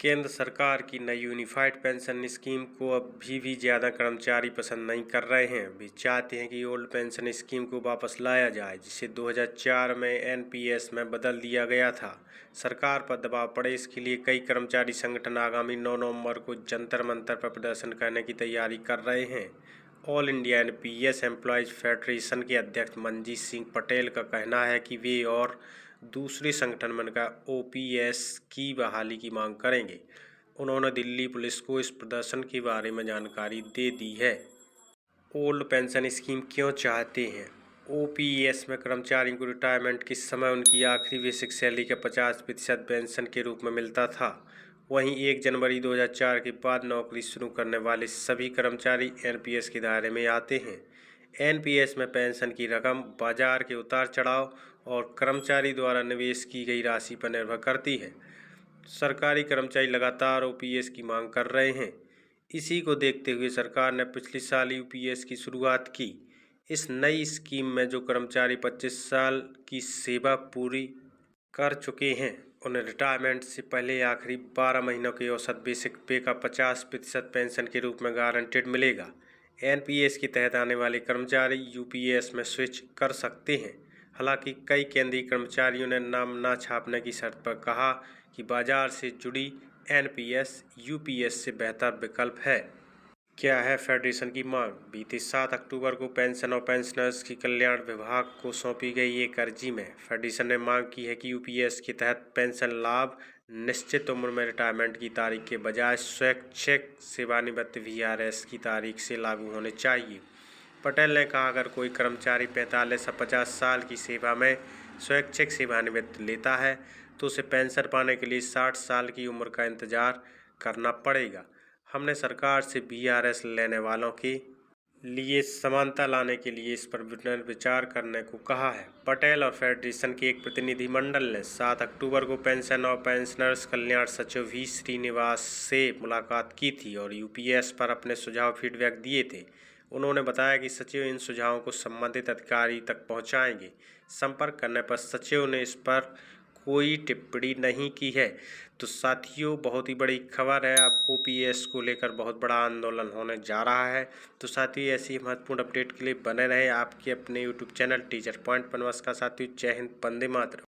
केंद्र सरकार की नई यूनिफाइड पेंशन स्कीम को अभी भी ज़्यादा कर्मचारी पसंद नहीं कर रहे हैं। वे चाहते हैं कि ओल्ड पेंशन स्कीम को वापस लाया जाए, जिसे 2004 में एनपीएस में बदल दिया गया था। सरकार पर दबाव पड़े, इसके लिए कई कर्मचारी संगठन आगामी 9 नवंबर को जंतर मंतर पर प्रदर्शन करने की तैयारी कर रहे हैं। All India NPS employees federation के अध्यक्ष मनजीत सिंह पटेल का कहना है कि वे और दूसरे संगठन मिलकर ओपीएस की बहाली की मांग करेंगे। उन्होंने दिल्ली पुलिस को इस प्रदर्शन के बारे में जानकारी दे दी है। ओल्ड पेंशन स्कीम क्यों चाहते हैं? ओपीएस में कर्मचारियों को रिटायरमेंट के समय उनकी आखिरी बेसिक सैलरी का 50% पेंशन के रूप में मिलता था। वहीं 1 जनवरी 2004 के बाद नौकरी शुरू करने वाले सभी कर्मचारी एनपीएस के दायरे में आते हैं। एनपीएस में पेंशन की रकम बाजार के उतार चढ़ाव और कर्मचारी द्वारा निवेश की गई राशि पर निर्भर करती है। सरकारी कर्मचारी लगातार ओपीएस की मांग कर रहे हैं। इसी को देखते हुए सरकार ने पिछले साल यूपीएस की शुरुआत की। इस नई स्कीम में जो कर्मचारी 25 साल की सेवा पूरी कर चुके हैं, उन्हें रिटायरमेंट से पहले आखिरी 12 महीनों के औसत बेसिक पे का 50% पेंशन के रूप में गारंटेड मिलेगा। एनपीएस के तहत आने वाले कर्मचारी यूपीएस में स्विच कर सकते हैं। हालांकि कई केंद्रीय कर्मचारियों ने नाम न छापने की शर्त पर कहा कि बाजार से जुड़ी एनपीएस यूपीएस से बेहतर विकल्प है। क्या है फेडरेशन की मांग? बीते 7 अक्टूबर को पेंशन और पेंशनर्स की कल्याण विभाग को सौंपी गई एक अर्जी में फेडरेशन ने मांग की है कि यूपीएस के तहत पेंशन लाभ निश्चित उम्र में रिटायरमेंट की तारीख के बजाय स्वैच्छिक सेवानिवृत्ति वीआरएस की तारीख से लागू होने चाहिए। पटेल ने कहा, अगर कोई कर्मचारी 45 या 50 साल की सेवा में स्वैच्छिक सेवानिवृत्ति लेता है तो उसे पेंशन पाने के लिए 60 साल की उम्र का इंतजार करना पड़ेगा। हमने सरकार से वीआरएस लेने वालों के लिए समानता लाने के लिए इस पर पुनर्विचार करने को कहा है। पटेल और फेडरेशन के एक प्रतिनिधिमंडल ने 7 अक्टूबर को पेंशन और पेंशनर्स कल्याण सचिव वी श्रीनिवास से मुलाकात की थी और यूपीएस पर अपने सुझाव फीडबैक दिए थे। उन्होंने बताया कि सचिव इन सुझावों को संबंधित अधिकारी तक पहुंचाएंगे। संपर्क करने पर सचिव ने इस पर कोई टिप्पणी नहीं की है। तो साथियों, बहुत ही बड़ी खबर है, अब ओपीएस को लेकर बहुत बड़ा आंदोलन होने जा रहा है। तो साथियों, ऐसी महत्वपूर्ण अपडेट के लिए बने रहे आपके अपने यूट्यूब चैनल टीचर पॉइंट पर। नमस्कार साथियों, जय हिंद, वंदे मातरम।